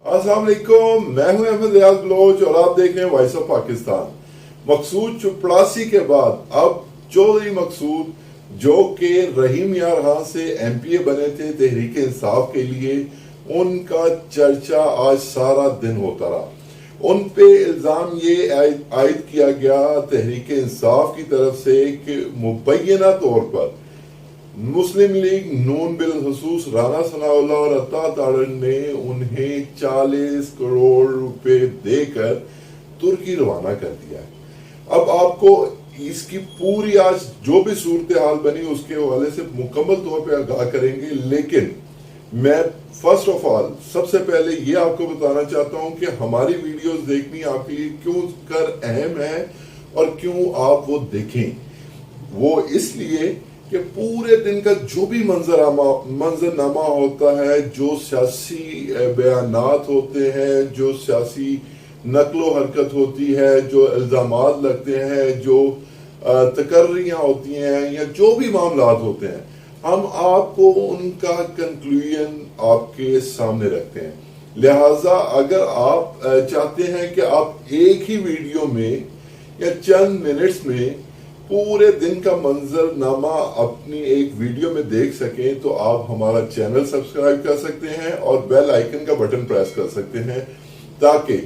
अस्सलाम वालेकुम, मैं हूं अहमद रियाज बलोच और आप देख रहे हैं वॉइस ऑफ पाकिस्तान। मकसूद चपड़ासी के बाद अब चौधरी मकसूद, जो कि रहीम यार खान से MPA बने थे तहरीक इंसाफ के लिए, उनका चर्चा आज सारा दिन होता रहा। उन पे इल्जाम ये आयद किया गया तहरीक इंसाफ की तरफ से कि मुबैना तौर पर मुस्लिम लीग नून बिलखसूस राना सनाउल्लाह और अता ताड़र ने उन्हें 40 करोड़ रुपए देकर तुर्की रवाना कर दिया है। अब आपको इसकी पूरी आज जो भी सूरत हाल बनी उसके हवाले से मुकम्मल तौर पे आगाह करेंगे, लेकिन मैं फर्स्ट ऑफ ऑल सबसे पहले ये आपको बताना चाहता हूं कि हमारी वीडियोस देखनी आपके लिए क्यों कर अहम है और क्यों आप वो देखें। वो इसलिए कि पूरे दिन का जो भी मंजरनामा होता है, जो सियासी बयानात होते हैं, जो सियासी नकलो हरकत होती है, जो इल्जामात लगते हैं, जो तकर्रियां होती हैं या जो भी मामलात होते हैं, हम आपको उनका कंक्लूजन आपके सामने रखते हैं। लिहाजा अगर आप चाहते हैं कि आप एक ही वीडियो में या चंद मिनट्स में पूरे दिन का मंजरनामा अपनी एक वीडियो में देख सकें तो आप हमारा चैनल सब्सक्राइब कर सकते हैं और बेल आइकन का बटन प्रेस कर सकते हैं, ताकि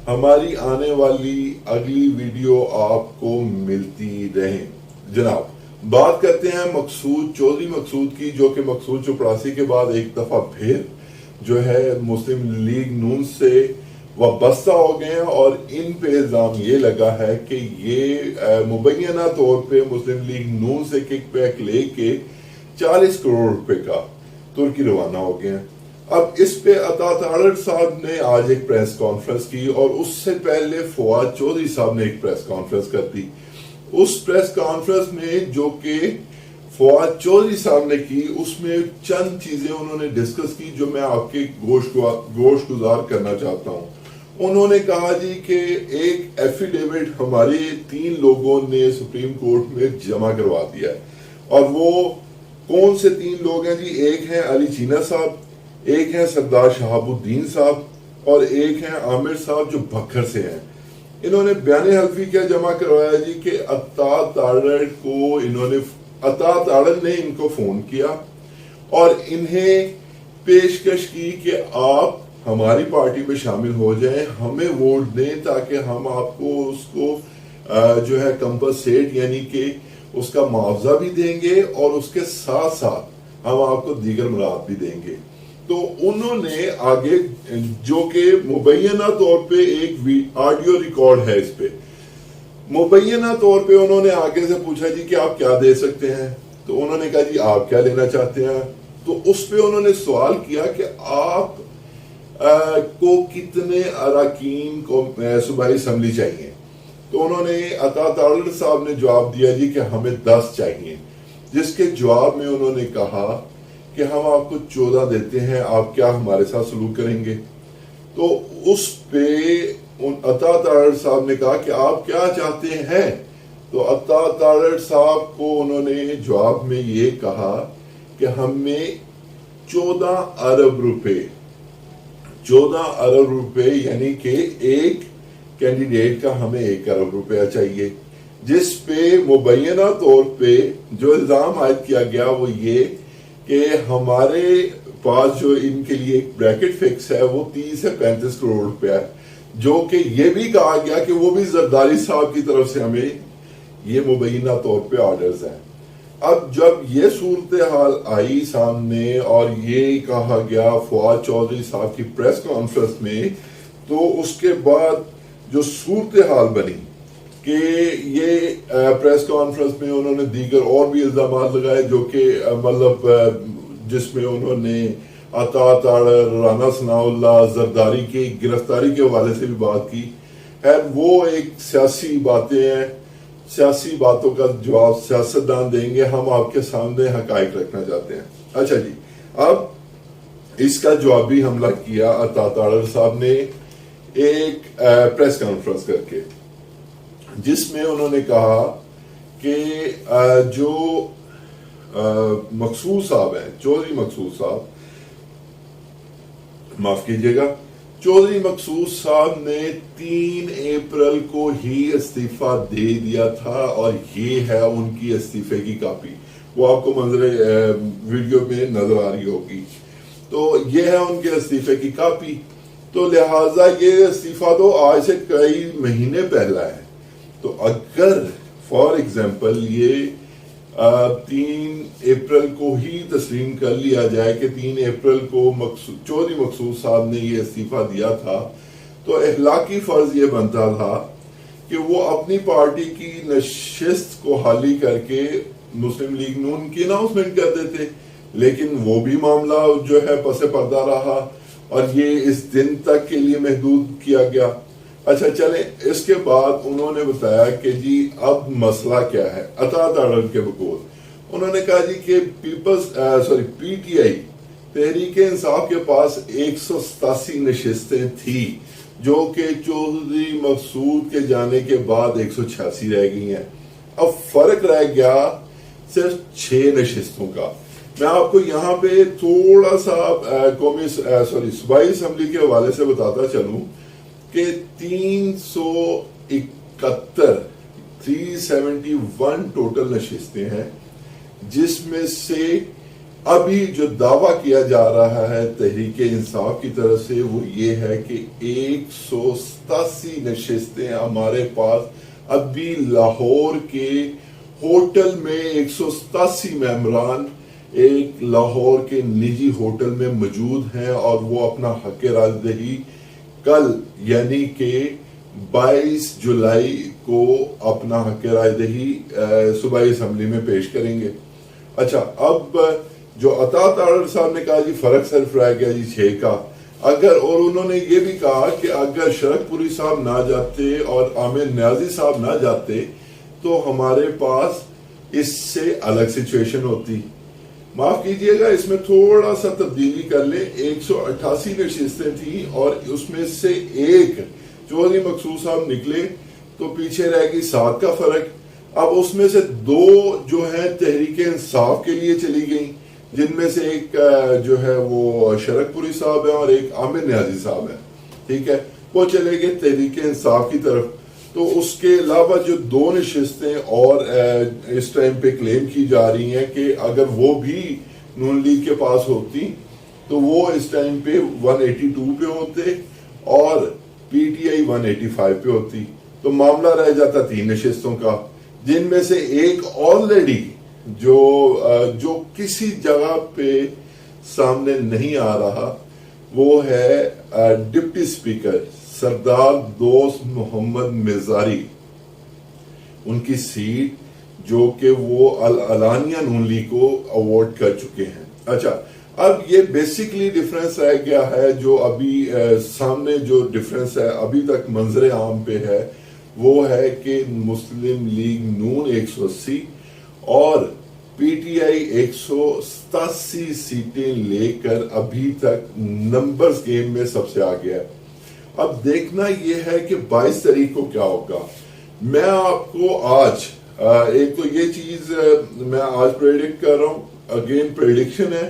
हमारी आने वाली अगली वीडियो आपको मिलती रहे। जनाब, बात करते हैं मकसूद चौधरी मकसूद की, जो कि मकसूद चपड़ासी के बाद एक दफा फिर जो है मुस्लिम लीग नून से वाबस्ता हो गए हैं और इन पे इल्जाम ये लगा है कि ये मुबैना तौर पे मुस्लिम लीग नून से किकबैक लेके 40 करोड़ रुपए का तुर्की रवाना हो गए हैं। अब इस पे अता ताड़र साहब ने आज एक प्रेस कॉन्फ्रेंस की और उससे पहले फवाद चौधरी साहब ने एक प्रेस कॉन्फ्रेंस कर दी। उस प्रेस कॉन्फ्रेंस में जो कि फवाद चौधरी साहब ने की, उसमें चंद चीजें उन्होंने डिस्कस की जो मैं आपके गोश गुजार करना चाहता हूं। उन्होंने कहा जी कि एक एफिडेविट हमारे 3 लोगों ने सुप्रीम कोर्ट में जमा करवा दिया है, और वो कौन से 3 लोग हैं जी? एक है अली चीना साहब, एक है सरदार शहाबुद्दीन साहब और एक है आमिर साहब जो भक्खर से हैं। इन्होंने बयान हल्फी क्या जमा करवाया जी कि अता ताड़र ने इनको फोन किया और इन्हें पेशकश की कि आप हमारी पार्टी में शामिल हो जाएं, हमें वोट दें ताकि हम आपको उसको जो है कंपनसेट यानी कि उसका मुआवजा भी देंगे और उसके साथ साथ हम आपको दीगर मराद भी देंगे। तो उन्होंने आगे, जो कि मुबैना तौर पे एक ऑडियो रिकॉर्ड है, इस पे मुबैना तौर पे उन्होंने आगे से पूछा जी कि आप क्या दे सकते हैं, तो उन्होंने कहा जी आप क्या लेना चाहते हैं। तो उस पे उन्होंने सवाल किया कि आप को कितने अरकान को सूबाई असम्बली चाहिए। तो उन्होंने अता ताड़र साहब ने जवाब दिया जी कि हमें 10 चाहिए, जिसके जवाब में उन्होंने कहा कि हम आपको 14 देते हैं, आप क्या हमारे साथ सलूक करेंगे? तो उस पे अता ताड़र साहब ने कहा कि आप क्या चाहते हैं? तो अता ताड़र साहब को उन्होंने जवाब में ये कहा कि हमें 14 अरब रुपए यानी कि एक कैंडिडेट का हमें 1 अरब रुपया चाहिए, जिस पे मुबैना तौर पे जो इल्जाम आयद किया गया वो ये कि हमारे पास जो इनके लिए एक ब्रैकेट फिक्स है वो 30 से 35 करोड़ रुपया है, जो कि ये भी कहा गया कि वो भी जरदारी साहब की तरफ से हमें ये मुबैना तौर पे ऑर्डर्स हैं। अब जब ये सूरत हाल आई सामने और ये कहा गया फवाद चौधरी साहब की प्रेस कॉन्फ्रेंस में, तो उसके बाद जो सूरत हाल बनी कि ये प्रेस कॉन्फ्रेंस में उन्होंने दीगर और भी इल्जाम लगाए, जो कि मतलब जिसमें उन्होंने अता ताड़र, राना सनाउल्लाह, जरदारी की गिरफ्तारी के हवाले से भी बात की है। वो एक सियासी बातें हैं, सियासी बातों का जवाब सियासतदान देंगे, हम आपके सामने हकाइक रखना चाहते हैं। अच्छा जी, अब इसका जवाबी हमला किया अता ताड़र साहब ने एक प्रेस कॉन्फ्रेंस करके, जिसमें उन्होंने कहा कि जो मकसूद साहब हैं, चौधरी मकसूद साहब, معاف کیجیے گا، چودھری مقصود صاحب نے 3 اپریل کو ہی استعفیٰ دے دیا تھا، اور یہ ہے ان کی استعفے کی کاپی، وہ آپ کو منظر ویڈیو میں نظر آ رہی ہوگی. تو یہ ہے ان کے استعفے کی کاپی. تو لہٰذا یہ استعفیٰ تو آج سے کئی مہینے پہلا ہے. تو اگر فار ایگزامپل یہ 3 اپریل کو ہی تسلیم کر لیا جائے کہ 3 اپریل کو چودھری مقصود صاحب نے یہ استعفیٰ دیا تھا، تو اخلاقی فرض یہ بنتا تھا کہ وہ اپنی پارٹی کی نشست کو حالی کر کے مسلم لیگ نون کی اناؤنسمنٹ کر دیتے. لیکن وہ بھی معاملہ جو ہے پس پردہ رہا، اور یہ اس دن تک کے لیے محدود کیا گیا. اچھا چلیں، اس کے بعد انہوں نے بتایا کہ جی اب مسئلہ کیا ہے. اطاعت آرڈر کے بقول انہوں نے کہا جی کہ P T I Tehreek Insaf کے پاس 187 نشستیں تھی، جو کہ چودھری مقصود کے جانے کے بعد 186 رہ گئی ہیں. اب فرق رہ گیا صرف 6 نشستوں کا. میں آپ کو یہاں پہ تھوڑا سا صوبائی اسمبلی کے حوالے سے بتاتا چلوں کہ 371 ٹوٹل نشستیں ہیں، جس میں سے ابھی جو دعویٰ کیا جا رہا ہے تحریک انصاف کی طرف سے وہ یہ ہے کہ 187 نشستیں ہمارے پاس ابھی لاہور کے ہوٹل میں 187 ممبران ایک لاہور کے نجی ہوٹل میں موجود ہیں، اور وہ اپنا حق رائے دہی کل یعنی کہ 22 جولائی کو اپنا حق رائے دہی صوبائی اسمبلی میں پیش کریں گے. اچھا، اب جو اطاعت آرڈر صاحب نے کہا جی فرق صرف رہ گیا جی 6 کا، اور انہوں نے یہ بھی کہا کہ اگر شرک پوری صاحب نہ جاتے اور عامر نیازی صاحب نہ جاتے تو ہمارے پاس اس سے الگ سچویشن ہوتی. معاف کیجئے گا، اس میں تھوڑا سا تبدیلی کر لیں. 188 نشستیں تھیں اور اس میں سے ایک چودھری مقصود صاحب نکلے تو پیچھے رہ گئی 7 کا فرق. اب اس میں سے 2 جو ہیں تحریک انصاف کے لیے چلی گئیں، جن میں سے ایک جو ہے وہ شرک پوری صاحب ہے اور ایک عامر نیازی صاحب ہے. ٹھیک ہے، وہ چلے گئے تحریک انصاف کی طرف. تو اس کے علاوہ جو 2 نشستیں اور اس ٹائم پہ کلیم کی جا رہی ہیں کہ اگر وہ بھی نون لیگ کے پاس ہوتی تو وہ اس ٹائم پہ 182 پہ ہوتے اور پی ٹی آئی 185 پہ ہوتی. تو معاملہ رہ جاتا 3 نشستوں کا، جن میں سے ایک آلریڈی جو کسی جگہ پہ سامنے نہیں آ رہا، وہ ہے ڈپٹی اسپیکر سردار دوست محمد مرزاری، ان کی سیٹ جو کہ وہ علانیہ نون لیگ کو اوارڈ کر چکے ہیں. اچھا، اب یہ بیسیکلی ڈیفرنس رہ گیا ہے، جو ابھی سامنے جو ڈیفرنس ہے ابھی تک منظر عام پہ ہے، وہ ہے کہ مسلم لیگ نون 180 اور پی ٹی آئی 187 سیٹیں لے کر ابھی تک نمبرز گیم میں سب سے آگے ہے. اب دیکھنا یہ ہے کہ 22 تاریخ کو کیا ہوگا. میں آپ کو آج ایک تو یہ چیز میں آج پریڈکٹ کر رہا ہوں، اگین پریڈکشن ہے،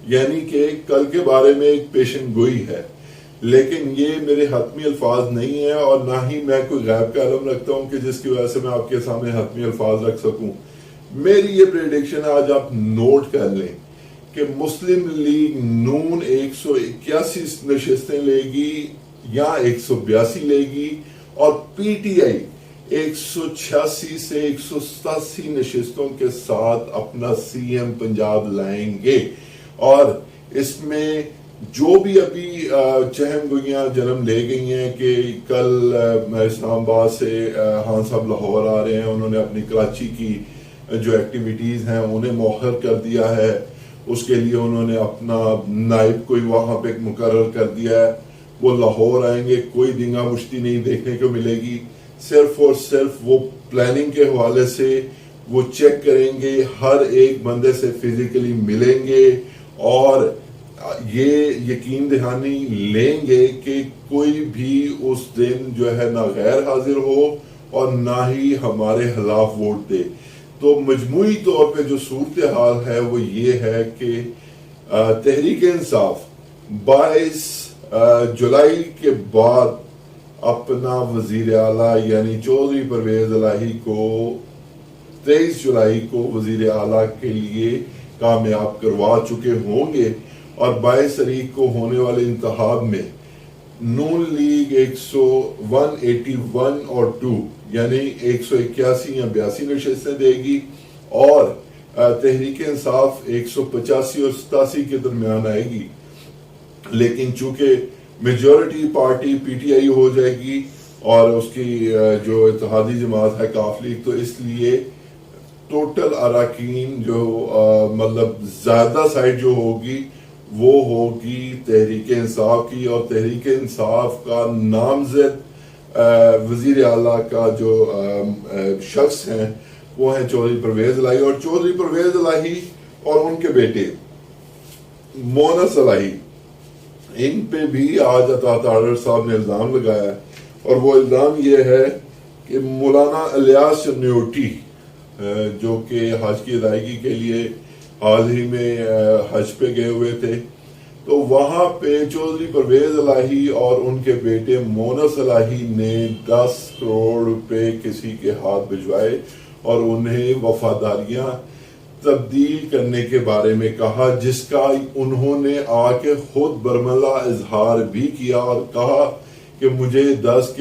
یعنی کہ کل کے بارے میں ایک پیشن گوئی ہے، لیکن یہ میرے حتمی الفاظ نہیں ہے، اور نہ ہی میں کوئی غیب کا علم رکھتا ہوں کہ جس کی وجہ سے میں آپ کے سامنے حتمی الفاظ رکھ سکوں. میری یہ پریڈکشن ہے، آج آپ نوٹ کر لیں کہ مسلم لیگ نون 181 نشستیں لے گی یا 182 لے گی، اور پی ٹی آئی 186 سے 187 نشستوں کے ساتھ اپنا سی ایم پنجاب لائیں گے. اور اس میں جو بھی ابھی چہم گوئیاں جنم لے گئی ہیں کہ کل اسلام آباد سے خان صاحب لاہور آ رہے ہیں، انہوں نے اپنی کراچی کی جو ایکٹیویٹیز ہیں انہیں مؤخر کر دیا ہے، اس کے لیے انہوں نے اپنا نائب کوئی وہاں پہ مقرر کر دیا ہے. وہ لاہور آئیں گے، کوئی دنگا مشتی نہیں دیکھنے کو ملے گی، صرف اور صرف وہ پلاننگ کے حوالے سے وہ چیک کریں گے، ہر ایک بندے سے فزیکلی ملیں گے اور یہ یقین دہانی لیں گے کہ کوئی بھی اس دن جو ہے نہ غیر حاضر ہو اور نہ ہی ہمارے خلاف ووٹ دے. تو مجموعی طور پہ جو صورتحال ہے وہ یہ ہے کہ تحریک انصاف 22 जुलाई के बाद अपना वजीर आला यानी चौधरी परवेज इलाही को 23 जुलाई को वजीर आला के लिए कामयाब करवा चुके होंगे और 22 तारीख को होने वाले इंतखाब में नून लीग 181 और 2 यानी 181 या 82 नशस्तें देगी और तहरीक इंसाफ 185 और 87 के दरमियान आएगी। लेकिन चूंकि मेजॉरिटी पार्टी पीटीआई हो जाएगी और उसकी जो इत्तेहादी जमात है काफ लीग, तो इसलिए टोटल अराकीन जो मतलब ज्यादा साइड जो होगी वो होगी तहरीक इंसाफ की, और तहरीक इंसाफ का नामजद वजीर आला का जो शख्स हैं वो हैं चौधरी परवेज इलाही। और चौधरी परवेज इलाही और उनके बेटे मोनस इलाही, इन पे भी आज अतात आर्डर साहब ने इल्जाम लगाया है, और वो इल्जाम ये है कि मौलाना इलियास न्योटी जो कि हज की अदायगी के लिए हाल ही में हज पे गए हुए थे, तो वहां पे चौधरी परवेज इलाही और उनके बेटे मोनस इलाही ने 10 करोड़ रुपए किसी के हाथ भिजवाए और उन्हें वफादारियां तब्दील करने के बारे में कहा, जिसका उन्होंने आके खुद बरमला इजहार भी किया और कहा कि मुझे 10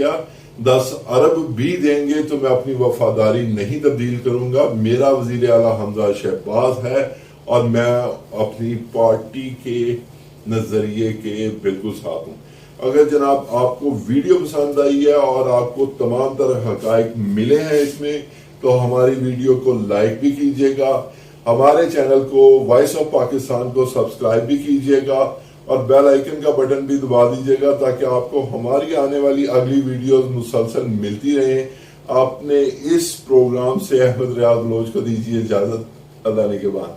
अरब भी देंगे तो मैं अपनी वफादारी नहीं तब्दील करूंगा। मेरा वजीर आला हमजा शहबाज है और मैं अपनी पार्टी के नजरिए के बिल्कुल साथ हूं। अगर जनाब आपको वीडियो पसंद आई है और आपको तमाम तरह हकायक मिले हैं इसमें, तो हमारी वीडियो को लाइक भी कीजिएगा, हमारे चैनल को वॉइस ऑफ पाकिस्तान को सब्सक्राइब भी कीजिएगा और बेल आइकन का बटन भी दबा दीजिएगा ताकि आपको हमारी आने वाली अगली वीडियोस मुसलसल मिलती रहे। आपने इस प्रोग्राम से अहमद रियाज बलोच को दीजिए इजाजत, अल्लाह ने के बाद।